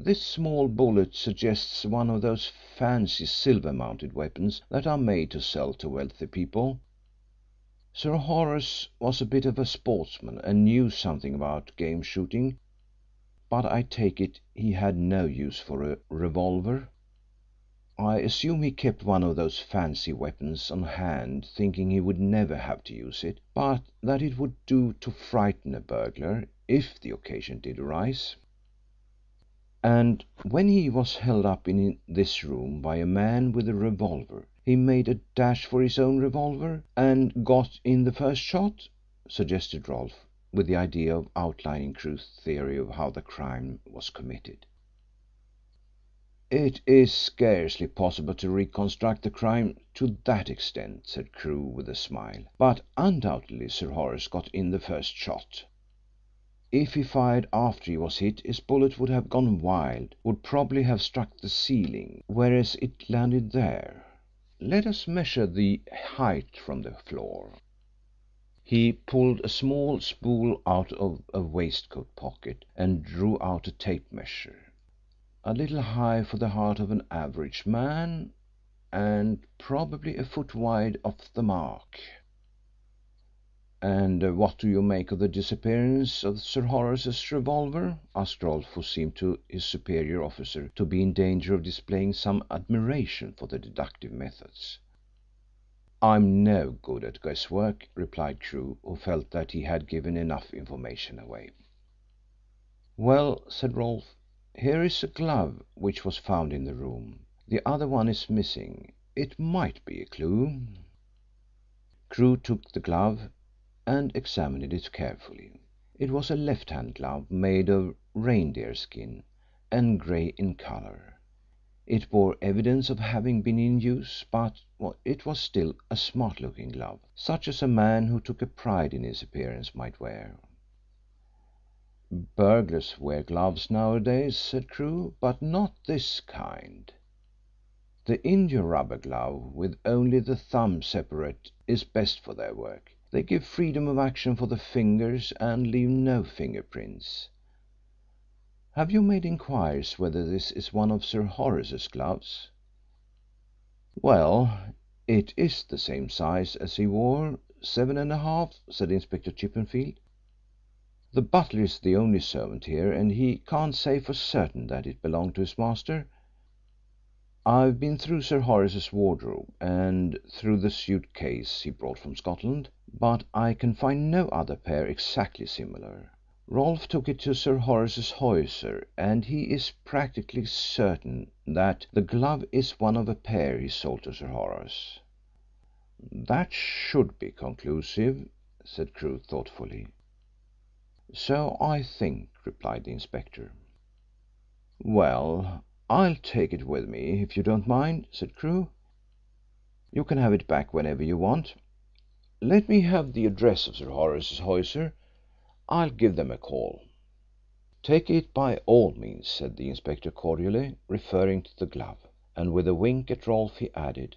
this small bullet suggests one of those fancy silver-mounted weapons that are made to sell to wealthy people. Sir Horace was a bit of a sportsman and knew something about game shooting, but I take it he had no use for a revolver. I assume he kept one of those fancy weapons on hand thinking he would never have to use it, but that it would do to frighten a burglar if the occasion did arise. And when he was held up in this room by a man with a revolver, he made a dash for his own revolver and got in the first shot," suggested Rolfe, with the idea of outlining Crewe's theory of how the crime was committed. "It is scarcely possible to reconstruct the crime to that extent," said Crewe with a smile, "but undoubtedly Sir Horace got in the first shot. If he fired after he was hit his bullet would have gone wild, would probably have struck the ceiling, whereas it landed there. Let us measure the height from the floor." He pulled a small spool out of a waistcoat pocket and drew out a tape measure. "A little high for the height of an average man, and probably a foot wide off the mark." "And what do you make of the disappearance of Sir Horace's revolver?" asked Rolfe, who seemed to his superior officer to be in danger of displaying some admiration for the deductive methods. "I'm no good at guesswork," replied Crewe, who felt that he had given enough information away. "Well," said Rolfe, "here is a glove which was found in the room. The other one is missing. It might be a clue." Crewe took the glove and examined it carefully. It was a left-hand glove made of reindeer skin and grey in colour. It bore evidence of having been in use, but it was still a smart-looking glove, such as a man who took a pride in his appearance might wear. "Burglars wear gloves nowadays," said Crewe, "but not this kind. The india rubber glove with only the thumb separate is best for their work. They give freedom of action for the fingers and leave no fingerprints. Have you made inquiries whether this is one of Sir Horace's gloves?" "Well, it is the same size as he wore, 7½" said Inspector Chippenfield. "The butler is the only servant here and he can't say for certain that it belonged to his master. I've been through Sir Horace's wardrobe and through the suit case he brought from Scotland, but I can find no other pair exactly similar. Rolfe took it to Sir Horace's hosier and he is practically certain that the glove is one of a pair he sold to Sir Horace." "That should be conclusive," said Crewe thoughtfully. "So I think," replied the inspector. "Well, I'll take it with me if you don't mind," said Crewe. "You can have it back whenever you want. Let me have the address of Sir Horace's hosier. I'll give them a call." "Take it by all means," said the inspector cordially, referring to the glove, and with a wink at Rolfe he added,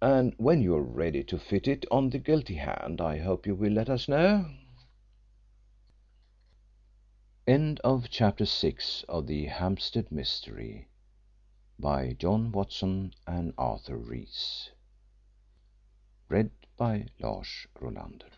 "and when you are ready to fit it on the guilty hand I hope you will let us know." End of chapter 6 of the Hampstead Mystery by John Watson and Arthur Rees. Read by Lars Rolander.